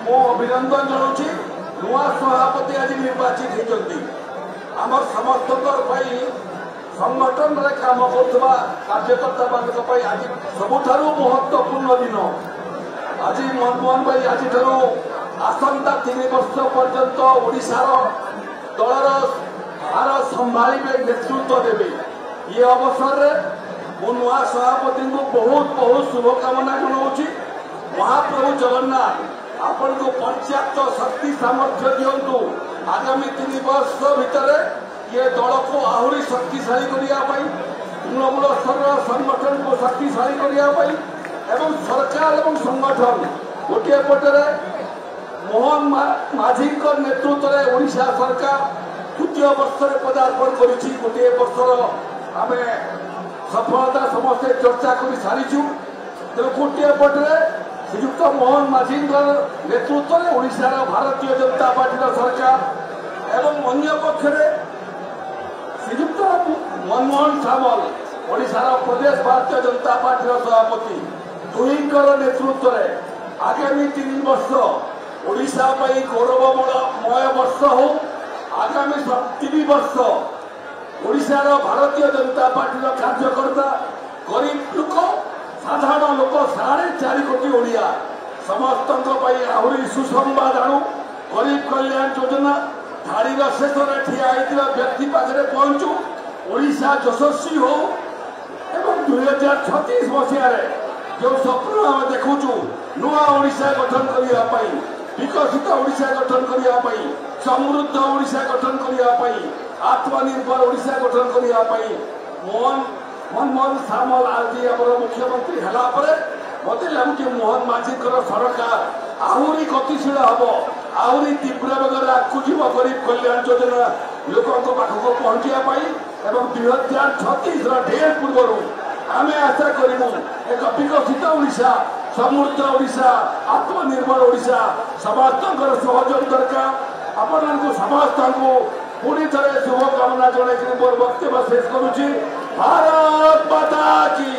मो अभिनंदन जनाऊँ नुआ सभापति आज निर्वाचित होती आम समस्त संगठन में कम करुवा कार्यकर्ता मान आज सबुठ महत्वपूर्ण दिन आज मनमोहन भाई आज आसंता 3 वर्ष पर्यंत ओडिशार दलर भार संभाले नेतृत्व देवे ये अवसर मो नुआ सभापति को बहुत बहुत शुभकामना जनाऊँ। महाप्रभु जगन्नाथ आपण को पर्याप्त शक्ति सामर्थ्य दिंतु आगामी 3 वर्ष भितर ये दल को आहरी शक्तिशाली करने तृणमूल स्तर संगठन को शक्तिशाली करने एवं सरकार एवं संगठन गोटे पटे मोहन माझी नेतृत्व में ओडिशा सरकार तृतीय वर्ष में पदार्पण करी गोटे वर्षर आम सफलता समस्ते चर्चा कर सारीचु तेज गोटे पटे श्रीयुक्त मोहन माझी नेतृत्व में ओडिशार भारतीय जनता पार्टी सरकार एवं अन्य पक्षरे श्रीयुक्त मनमोहन सामल ओडिशार प्रदेश भारतीय जनता पार्टी सभापति दुहींकर नेतृत्व में आगामी 3 वर्ष ओडिशा गौरवमय वर्ष हो आगामी 3 वर्ष ओडिशार भारतीय जनता पार्टी कार्यकर्ता गरीब लोक साधारण लोक 4.5 कोटी ओडिया समस्त आहरी सुसंवाद आणु गरीब कल्याण योजना धाड़ीर शेष में ठिया व्यक्ति पाखे पहुंचू ओडिशा यशस्वी हो एवं 2036 मसीह जो स्वप्न आम देखुचु नुआ ओडिशा गठन करने विकसित ओडिशा गठन करने समृद्ध ओडिशा गठन करने आत्मनिर्भर ओडिशा गठन करने मनमोहन सामल आज आम मुख्यमंत्री है मत लगुच मोहन माझी सरकार आहरी गतिशील हम आहरी तीव्र बेगर आगू जीव गरीब कल्याण योजना लोकों पाखक पहुंचाई एवं 2036 ढेर पूर्व आम आशा करूँ एक विकसित ओडिशा समृद्ध ओडिशा आत्मनिर्भर ओडिशा समस्त सहयोग दरकार आपको समस्त को पुणी थे शुभकामना जन मोर वक्तव्य शेष करुच्ची। भारत माता की